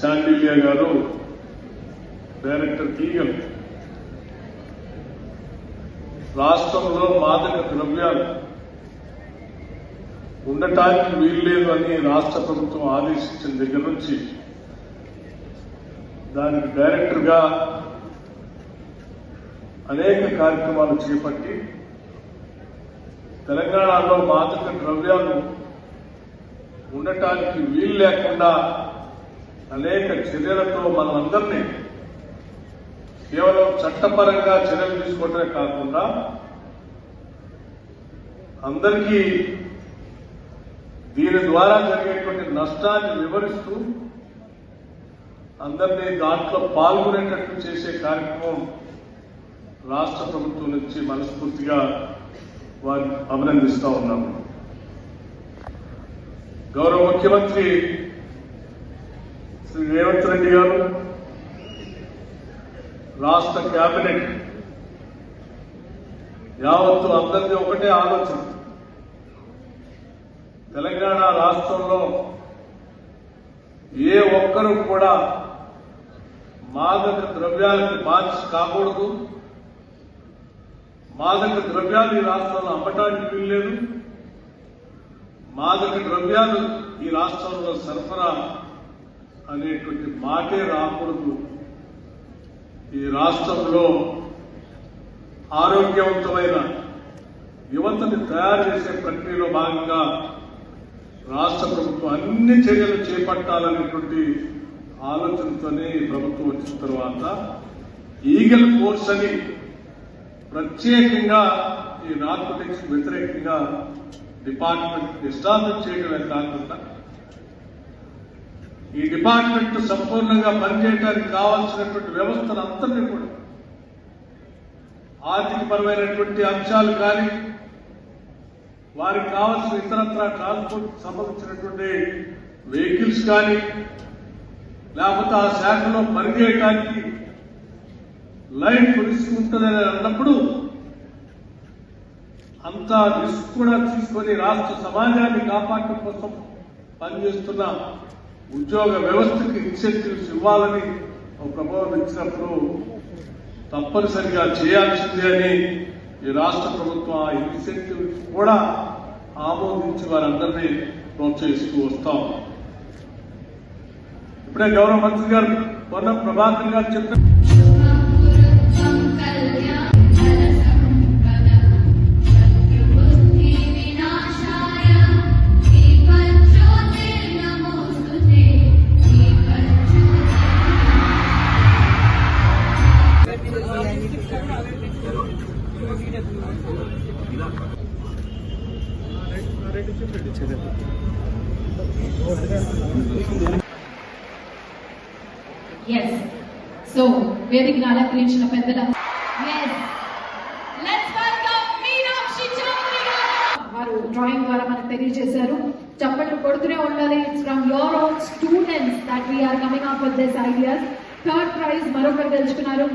శాండిలియా గారు director legal రాష్ట్రంలో మాదక ద్రవ్యాలు ఉండటానికి వీల్లేదు అని రాష్ట్ర ప్రభుత్వం ఆదేశించిన దగ్గర నుంచి దానికి డైరెక్టర్ గా అనేక కార్యక్రమాలు చేపట్టి తెలంగాణలో మాదక ద్రవ్యాలు ఉండటానికి వీలు లేకుండా అనేక చర్యలతో మనందరినీ కేవలం చట్టపరంగా చర్యలు తీసుకోవడమే కాకుండా అందరికీ దీని ద్వారా జరిగేటువంటి నష్టాన్ని వివరిస్తూ అందరినీ దాంట్లో పాల్గొనేటట్లు చేసే కార్యక్రమం రాష్ట్ర ప్రభుత్వం నుంచి మనస్ఫూర్తిగా వారిని అభినందిస్తా ఉన్నాము. గౌరవ ముఖ్యమంత్రి శ్రీ రేవంత్ రెడ్డి గారు రాష్ట్ర కేబినెట్ యావత్తు అందరిది ఒకటే ఆలోచన. తెలంగాణ రాష్ట్రంలో ఏ ఒక్కరూ కూడా మాదక ద్రవ్యాలకు బానిస కాకూడదు, మాదక ద్రవ్యాలు ఈ రాష్ట్రంలో అమ్మటానికి వీల్లేదు, మాదక ద్రవ్యాలు ఈ రాష్ట్రంలో సరఫరా అనేటువంటి మాటే రాకూడదు. ఈ రాష్ట్రంలో ఆరోగ్యవంతమైన యువతని తయారు చేసే ప్రక్రియలో భాగంగా రాష్ట్ర ప్రభుత్వం అన్ని చర్యలు చేపట్టాలనేటువంటి ఆలోచనతోనే ఈ ప్రభుత్వం వచ్చిన తర్వాత ఈగల్ ఫోర్స్ అని ప్రత్యేకంగా ఈ నార్కోటిక్స్ వ్యతిరేకంగా డిపార్ట్మెంట్ ఎస్టాబ్లిష్ చేయడమే కాకుండా ఈ డిపార్ట్మెంట్ సంపూర్ణంగా పనిచేయడానికి కావాల్సినటువంటి వ్యవస్థను అంతటినీ కూడా ఆర్థికపరమైనటువంటి అంశాలు కానీ వారికి కావాల్సిన ఇతరత్ర ట్రాన్స్పోర్ట్ సంబంధించినటువంటి వెహికల్స్ కానీ లేకపోతే ఆ శాఖలో పనిచేయడానికి లైఫ్ రిస్క్ ఉంటుందని అన్నప్పుడు అంత రిస్క్ కూడా తీసుకొని రాష్ట్ర సమాజాన్ని కాపాడటం కోసం పనిచేస్తున్న ఉద్యోగ వ్యవస్థకి ఇన్సెంటివ్స్ ఇవ్వాలని ఒక ప్రపోజల్ ఇచ్చినప్పుడు తప్పనిసరిగా చేయాల్సిందే అని ఈ రాష్ట్ర ప్రభుత్వం ఆ ఇన్సెంటివ్స్ కూడా ఆమోదించి వారందరినీ ప్రోత్సహిస్తూ వస్తాం. ఇప్పుడే గౌరవ మంత్రి గారు పొన్నం ప్రభాకర్ గారు చెప్పారు. Yes. So, వేదికను అలంకరించిన పెద్దల వారు డ్రాయింగ్ ద్వారా మనకు తెలియజేశారు. చప్పట్లు కొడుతూనే ఉండాలి. It's from your own students that we are coming up with this ideas. Third prize మరొకరు గెలుచుకున్నారు.